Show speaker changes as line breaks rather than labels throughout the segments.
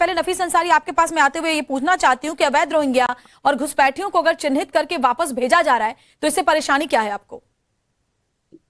पहले नफीस अंसारी आपके पास में आते हुए ये पूछना चाहती हूँ कि अवैध रोहिंग्या और घुसपैठियों को अगर चिन्हित करके वापस भेजा जा रहा है तो इससे परेशानी क्या है आपको?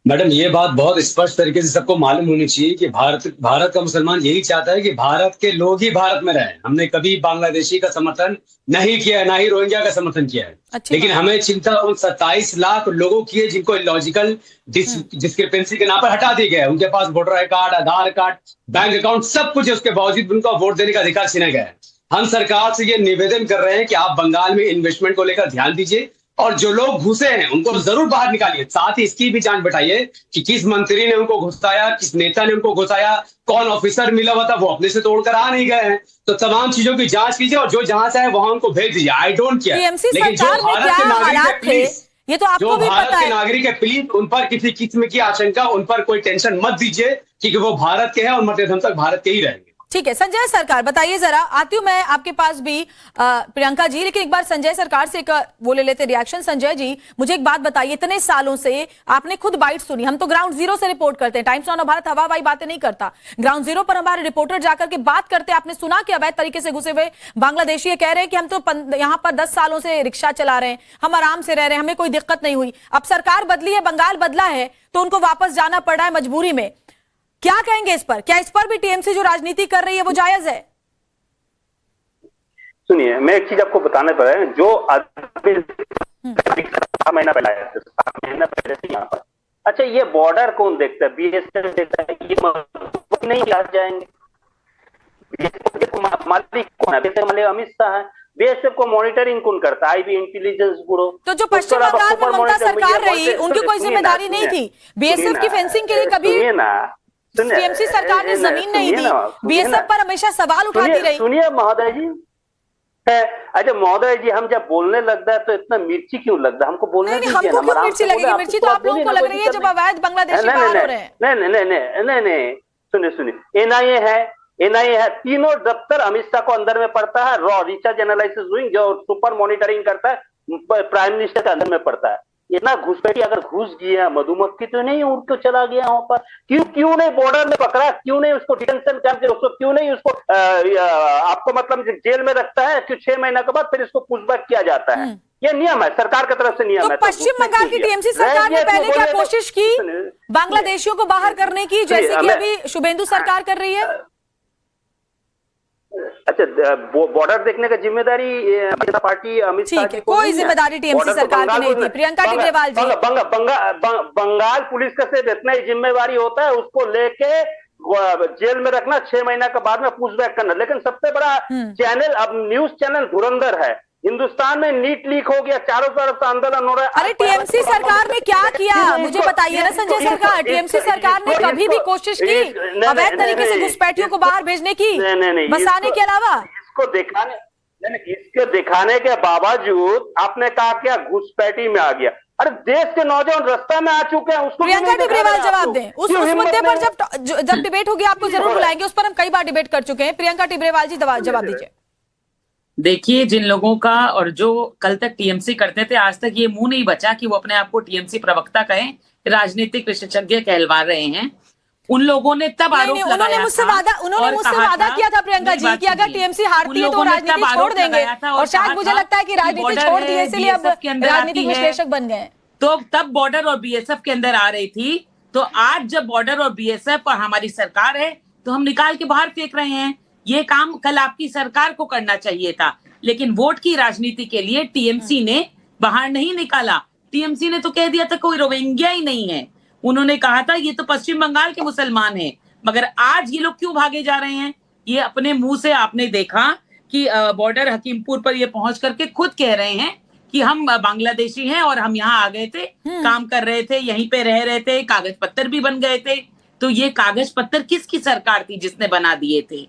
मैडम, ये बात बहुत स्पष्ट तरीके से सबको मालूम होनी चाहिए कि भारत का मुसलमान यही चाहता है कि भारत के लोग ही भारत में रहें। हमने कभी बांग्लादेशी का समर्थन नहीं किया है, ना ही रोहिंग्या का समर्थन किया है। लेकिन हमें चिंता उन 27 लाख लोगों की है जिनको लॉजिकल डिस्क्रिपेंसी के नाम पर हटा दिया गया है। उनके पास voter I card, Aadhaar card, bank account सब कुछ है, उसके बावजूद उनको वोट देने का अधिकार छीना गया है। हम सरकार से ये निवेदन कर रहे हैं कि आप बंगाल में इन्वेस्टमेंट को लेकर ध्यान दीजिए और जो लोग घुसे हैं उनको जरूर बाहर निकालिए। साथ ही इसकी भी जांच बैठाइए कि किस मंत्री ने उनको घुसाया, किस नेता ने उनको घुसाया, कौन ऑफिसर मिला हुआ था, वो अपने से तोड़कर आ नहीं गए हैं। तो तमाम चीजों की जांच कीजिए और जो जहां से है वहां उनको भेज दीजिए। I don't care. लेकिन जो भारत के नागरिक है प्लीज,
ये तो आपको भी
भारत
पता
के
है।
नागरिक है प्लीज, उन पर किसी किस्म की आशंका, उन पर कोई टेंशन मत दीजिए क्योंकि वो भारत के हैं और मरते दम तक भारत के ही रहेंगे।
ठीक है, संजय सरकार बताइए जरा। आती हूं मैं आपके पास भी प्रियंका जी, लेकिन एक बार संजय सरकार से एक वो ले लेते रिएक्शन। संजय जी, मुझे एक बात बताइए, इतने सालों से आपने खुद बाइट सुनी, हम तो ग्राउंड जीरो से रिपोर्ट करते हैं, टाइम्स ऑन भारत हवाई बातें नहीं करता, ग्राउंड जीरो पर हमारे रिपोर्टर जाकर के बात करते हैं। आपने सुना कि अवैध तरीके से घुसे हुए बांग्लादेशी ये कह रहे हैं कि हम तो यहाँ पर 10 सालों से रिक्शा चला रहे हैं, हम आराम से रह रहे हैं, हमें कोई दिक्कत नहीं हुई। अब सरकार बदली है, बंगाल बदला है, तो उनको वापस जाना पड़ रहा है मजबूरी में। क्या कहेंगे इस पर? क्या इस पर भी टीएमसी जो राजनीति कर रही है वो जायज है?
सुनिए, मैं एक चीज आपको बताने पर है, जो महीना पहले आया था, 7 महीना पहले से यहाँ पर, अच्छा ये बॉर्डर कौन देखता है? बीएसएफ देखता है। ये नहीं आ जाएंगे, मालिक कौन है? बीएसएफ मालिक अमित शाह है। बीएसएफ को मॉनिटरिंग कौन करता है? IB intelligence bureau.
तो जो पश्चिम बंगाल में ममता सरकार रही, उनकी कोई जिम्मेदारी नहीं थी? बीएसएफ की फेंसिंग के लिए कभी टीएमसी सरकार ने जमीन नहीं दी, बीएसएफ पर हमेशा सवाल उठाती रही।
सुनिए महोदय जी, अच्छा महोदय जी, हम जब बोलने लगता है तो इतना मिर्ची क्यों लगता है? हमको बोलने दीजिए।
हमको क्यों मिर्ची लगेगी? मिर्ची तो आप लोगों को लग रही है जब अवैध बांग्लादेशी बाहर हो रहे हैं।
नहीं, सुनिए, एनआईए है, तीनों दफ्तर अमित शाह को अंदर में पड़ता है। रॉ रिसर्च एनालिसिस विंग जो सुपर मॉनिटरिंग करता है प्राइम मिनिस्टर के अंदर में पड़ता है। इतना घुसपैठी अगर घुस गया, मधुमक्खी तो नहीं उड़ के चला गया वहां पर? क्यों नहीं बॉर्डर में पकड़ा? क्यों नहीं उसको डिटेंशन कैंप, उसको क्यों नहीं उसको आपको मतलब जेल में रखता है? क्यों 6 महीने के बाद फिर इसको पुशबैक किया जाता है? ये नियम है, सरकार की तरफ से नियम है।
तो पश्चिम बंगाल की टीएमसी सरकार ने पहले क्या कोशिश की बांग्लादेशियों को बाहर करने की, जैसे कि अभी शुभेंदु सरकार कर रही है?
अच्छा, बॉर्डर देखने का जिम्मेदारी पार्टी अमित शाह की
कोई जिम्मेदारी टीएमसी सरकार की नहीं थी। प्रियंका टिब्रेवाल जी,
बंगाल पुलिस का सिर्फ इतना ही जिम्मेवारी होता है, उसको लेके जेल में रखना, 6 महीने के बाद में पूछबैक करना। लेकिन सबसे बड़ा चैनल, अब न्यूज चैनल धुरंधर है। हिंदुस्तान में नीट लीक हो गया, चारों तरफ से आंदोलन हो रहा है।
अरे टीएमसी सरकार ने क्या किया मुझे बताइए ना संजय सरकार। टीएमसी सरकार ने कभी भी कोशिश की अवैध तरीके से घुसपैठियों को बाहर भेजने की, बसाने के अलावा?
इसको दिखाने के बावजूद आपने कहा क्या घुसपैठी में आ गया? अरे देश के नौजवान रास्ता में आ चुके हैं, उसको
प्रियंका टिब्रेवाल जवाब दें। उस मुद्दे पर जब डिबेट होगी आपको जरूर बुलाएंगे, उस पर हम कई बार डिबेट कर चुके हैं। प्रियंका टिब्रेवाल जी जवाब दीजिए।
देखिए, जिन लोगों का और जो कल तक टीएमसी करते थे, आज तक ये मुंह नहीं बचा कि वो अपने आप को टीएमसी प्रवक्ता कहें, राजनीतिक विशेषज्ञ कहलवा रहे हैं। उन लोगों ने तब आरोप लगाया,
उन्होंने मुझसे वादा किया था प्रियंका जी कि अगर टीएमसी हारती है तो राजनीति छोड़ देंगे, और शायद मुझे लगता है कि राजनीति छोड़ दी, इसलिए अब राजनीतिक विश्लेषक बन गए।
तो तब बॉर्डर और बीएसएफ के अंदर आ रही थी, तो आज जब बॉर्डर और बीएसएफ और हमारी सरकार है तो हम निकाल के बाहर फेंक रहे हैं। ये काम कल आपकी सरकार को करना चाहिए था, लेकिन वोट की राजनीति के लिए टीएमसी ने बाहर नहीं निकाला। टीएमसी ने तो कह दिया था कोई रोहिंग्या ही नहीं है। उन्होंने कहा था ये तो पश्चिम बंगाल के मुसलमान हैं। मगर आज ये लोग क्यों भागे जा रहे हैं? ये अपने मुंह से आपने देखा कि बॉर्डर हकीमपुर पर ये पहुंच करके खुद कह रहे हैं कि हम बांग्लादेशी हैं और हम यहाँ आ गए थे, काम कर रहे थे, यहीं पे रह रहे थे, कागज पत्तर भी बन गए थे। तो ये कागज पत्तर किसकी सरकार थी जिसने बना दिए थे?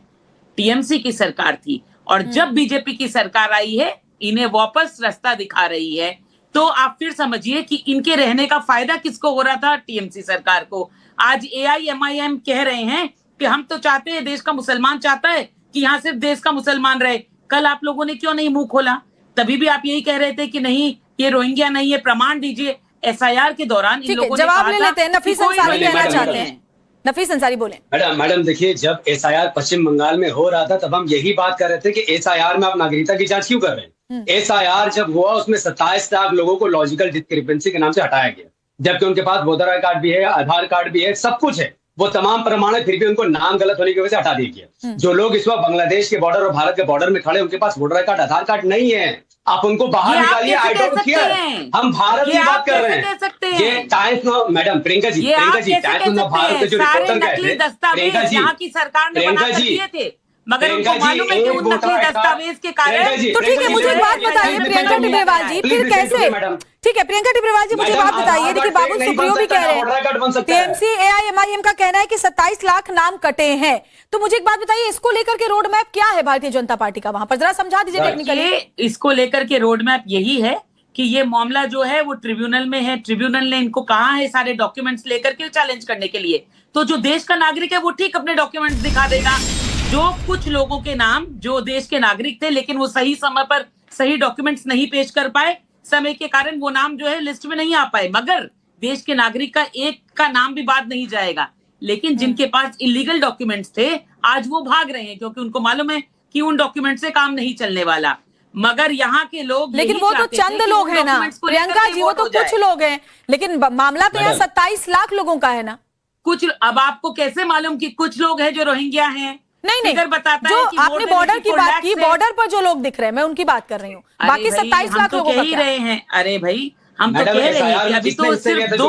टीएमसी की सरकार थी। और जब बीजेपी की सरकार आई है, इन्हें वापस रास्ता दिखा रही है। तो आप फिर समझिए कि इनके रहने का फायदा किसको हो रहा था? टीएमसी सरकार को। आज एआईएमआईएम कह रहे हैं कि हम तो चाहते हैं, देश का मुसलमान चाहता है कि यहाँ सिर्फ देश का मुसलमान रहे। कल आप लोगों ने क्यों नहीं मुंह खोला? तभी भी आप यही कह रहे थे कि नहीं ये रोहिंग्या नहीं है, प्रमाण दीजिए। एसआईआर के दौरान इन लोगों ने
जवाब ले लेते हैं। नफीस अंसारी कहना चाहते हैं। नफीस अंसारी बोले।
मैडम देखिए, जब एसआईआर पश्चिम बंगाल में हो रहा था तब हम यही बात कर रहे थे कि एसआईआर में आप नागरिकता की जांच क्यों कर रहे हैं। एसआईआर जब हुआ उसमें 27 लाख लोगों को लॉजिकल डिस्क्रिपेंसी के नाम से हटाया गया, जबकि उनके पास वोटर आई कार्ड भी है, आधार कार्ड भी है, सब कुछ है, वो तमाम प्रमाण है, फिर भी उनको नाम गलत होने की वजह से हटा दिया गया। जो लोग इस वक्त बांग्लादेश के बॉर्डर और भारत के बॉर्डर में खड़े, उनके पास voter I card, Aadhaar card नहीं है, आप उनको बाहर निकालिए। आई डोंट केयर, हम भारत की बात कर रहे हैं। ये times no, madam Priyanka ji, times no Bharat के जो रिपोर्टर गए थे, प्रियंका जी,
यहाँ की सरकार ने बनाकर दिए थे, मगर उनको मालूम है कि उन नकली दस्तावेज के कारण।
तो ठीक है, मुझे एक बात बताइए प्रियंका टिब्रेवाल जी, फिर कैसे, ठीक है प्रियंका टिब्रेवाल जी, मुझे बात बताइए। देखिए बाबुल सुप्रियो भी कह रहे हैं, टीएमसी एआईएमआईएम का कहना है कि 27 लाख नाम कटे हैं। तो मुझे एक बात बताइए, इसको लेकर के रोड मैप क्या है भारतीय जनता पार्टी का, वहां पर जरा समझा दीजिए टेक्निकली।
इसको लेकर के रोड मैप यही है कि ये मामला जो है वो ट्रिब्यूनल में है। ट्रिब्यूनल ने इनको कहा है सारे डॉक्यूमेंट्स लेकर के चैलेंज करने के लिए। तो जो देश का नागरिक है वो ठीक अपने डॉक्यूमेंट्स दिखा देगा। जो कुछ लोगों के नाम जो देश के नागरिक थे लेकिन वो सही समय पर सही डॉक्यूमेंट्स नहीं पेश कर पाए, समय के कारण वो नाम जो है लिस्ट में नहीं आ पाए, मगर देश के नागरिक का एक का नाम भी बाद नहीं जाएगा। लेकिन जिनके पास इलीगल डॉक्यूमेंट्स थे आज वो भाग रहे हैं, क्योंकि उनको मालूम है कि उन डॉक्यूमेंट से काम नहीं चलने वाला। मगर यहाँ के लोग,
लेकिन वो तो चंद लोग हैं ना प्रियंका जी, वो तो कुछ लोग हैं, लेकिन मामला तो यहाँ 27 लाख लोगों का है ना।
कुछ, अब आपको कैसे मालूम कि कुछ लोग हैं जो रोहिंग्या हैं?
नहीं,
बताता
जो
है कि
आपने बॉर्डर की बात की, बॉर्डर पर जो लोग दिख रहे हैं मैं उनकी बात कर रही हूँ, बाकी 27 लाख लोगों का क्या?
रहे हैं। अरे भाई हम तो कह रहे हैं कि अभी तो सिर्फ दो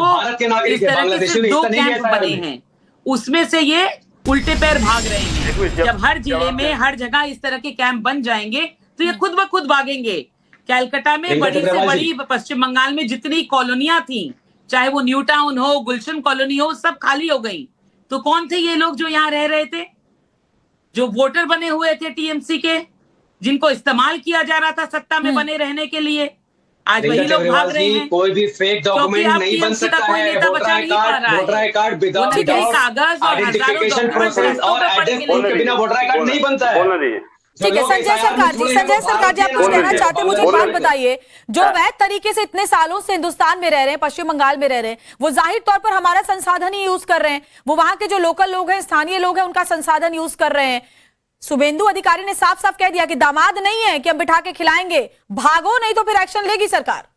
इस तरह के सिर्फ 2 कैंप बने हैं, उसमें से ये उल्टे पैर भाग रहे हैं। जब हर जिले में हर जगह इस तरह के कैंप बन जाएंगे तो ये खुद ब खुद भागेंगे। कैलकाटा में बड़ी से बड़ी, पश्चिम बंगाल में जितनी कॉलोनियां थी, चाहे वो न्यू टाउन हो, गुलशन कॉलोनी हो, सब खाली हो गई। तो कौन थे ये लोग जो यहाँ रह रहे थे, जो वोटर बने हुए थे टीएमसी के, जिनको इस्तेमाल किया जा रहा था सत्ता में बने रहने के लिए? आज वही लोग भाग रहे हैं।
कोई भी फेक डॉक्यूमेंट नहीं बन सकता है। वोटर आई कार्ड विदाउट
कागज और
आइडेंटिफिकेशन प्रोसेस और एड्रेस प्रूफ के बिना वोटर आई कार्ड नहीं बनता है।
ठीक है संजय सरकार जी, आप कुछ कहना चाहते हैं? मुझे एक बात बताइए, जो वैध तरीके से इतने सालों से हिंदुस्तान में रह रहे हैं, पश्चिम बंगाल में रह रहे हैं, वो जाहिर तौर पर हमारा संसाधन ही यूज कर रहे हैं, वो वहां के जो लोकल लोग हैं, स्थानीय लोग हैं, उनका संसाधन यूज कर रहे हैं। शुभेंदु अधिकारी ने साफ साफ कह दिया कि दामाद नहीं है कि हम बिठा के खिलाएंगे, भागो नहीं तो फिर एक्शन लेगी सरकार।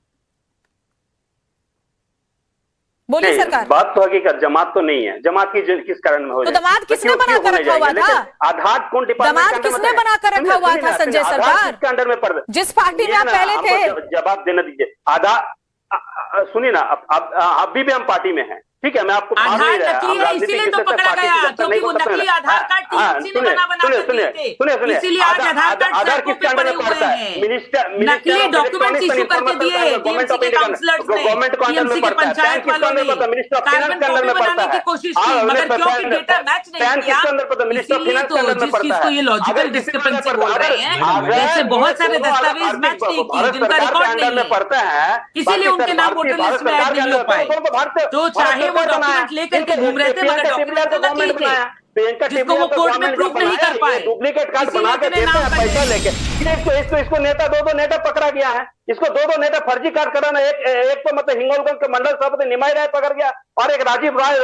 बोलिए सरकार।
बात तो हकीकत जमात तो नहीं है। जमात की किस कारण में हो
तो दामाद किसने बना कर रखा हुआ था?
आधार कौन
दामाद किसने बना कर रखा हुआ था संजय सरकार?
किसके अंडर में पड़,
जिस पार्टी में आप पहले थे।
जवाब देना दीजिए। आधार सुनिए ना, अभी भी हम पार्टी में हैं, ठीक है, मैं आपको
आधार नकली है इसीलिए तो पकड़ा गया, क्योंकि वो नकली आधार कार्ड टीएमसी ने बना कर दिए थे, इसीलिए आज आधार कार्ड पे पड़े हुए हैं। नकली डॉक्यूमेंट इशू करके दिए टीएमसी के काउंसलर्स ने, टीएमसी के पंचायत वालों ने कार्बन कॉपी बनाने की कोशिश की, मगर क्योंकि डेटा मैच नहीं किया, इसीलिए तो जिस चीज को ये लॉजिकल डिस्क्रिपेंसी बोल रहे हैं, ऐसे बहुत सारे दस्तावेज मैच नहीं किए, जिनका रिकॉर्ड नहीं है, इसीलिए उनके नाम वोटर लिस्ट में ऐड नहीं हो पाए। तो चाहे वो डॉक्यूमेंट लेकर के घूम रहे थे, मगर डॉक्यूमेंट तो नकली थे, जिसको वो कोर्ट में प्रूफ नहीं कर पाए।
डुप्लीकेट कार्ड बना के देते हैं पैसा लेके। इसको नेता दो नेता पकड़ा गया है, इसको दो नेता फर्जी कार्ड कराना। एक तो मतलब हिंगोलगंज के मंडल सभापति निमाई राय पकड़ गया और एक राजीव राय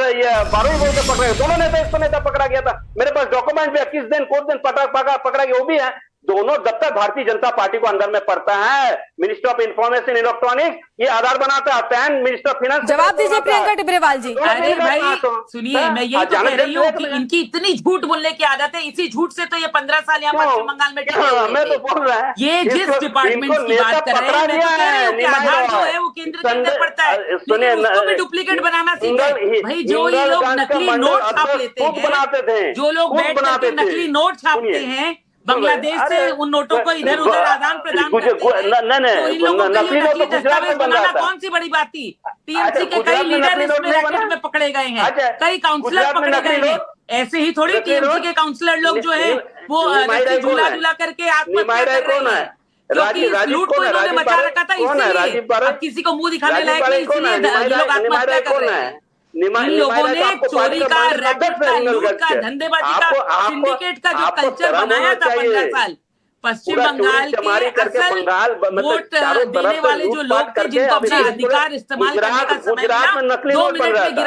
बारूई बोल के पकड़ा गया। दोनों नेता पकड़ा गया था। मेरे पास डॉक्यूमेंट भी 21 दिन कुछ दिन पकड़ा गया, वो भी है। दोनों दफ्तर भारतीय जनता पार्टी को अंदर में पड़ता है। मिनिस्टर ऑफ इंफॉर्मेशन इलेक्ट्रॉनिक्स ये आधार बनाता है, पैन मिनिस्टर ऑफ फाइनेंस।
जवाब दीजिए प्रियंका टिब्रेवाल जी।
अरे भाई सुनिए, मैं यही तो कह रही हूँ कि इनकी इतनी झूठ बोलने की आदत है, इसी झूठ से तो ये 15 साल यहाँ पश्चिम बंगाल में टिके हुए थे। ये जिस डिपार्टमेंट की बात कर रहे हैं, मैं तो कह रही हूँ कि आधार जो है वो केंद्र के अंदर पड़ता है, लेकिन उसको भी डुप्लीकेट बनाना सीखे। भाई जो ये लोग नकली नोट छाप लेते हैं, जो लोग बैठ करके नकली नोट छापते हैं बांग्लादेश से, उन नोटों को इधर उधर आदान प्रदान करते हैं, तो इन लोगों के लिए नकली दस्तावेज बनाना कौन सी बड़ी बात थी? टीएमसी के कई लीडर इसमें रैकेट में पकड़े गए हैं, कई काउंसलर पकड़े गए हैं। ऐसे ही थोड़ी टीएमसी के काउंसलर लोग जो है वो झूला करके आत्महत्या कर रहे हैं, क्योंकि इस लूट को इन्होंने मचा रखा था, इसीलिए अब किसी को मुंह दिखाने लायक नहीं, इसीलिए लोग आत्महत्या कर रहे हैं। इन लोगों ने चोरी का, रैकेट का, लूट का, धंधेबाजी का, सिंडिकेट का जो कल्चर बनाया था 15 साल, पश्चिम बंगाल के असल वोट देने वाले जो लोग थे, जिनको अपने अधिकार इस्तेमाल करने का समय मिला, 2 मिनट में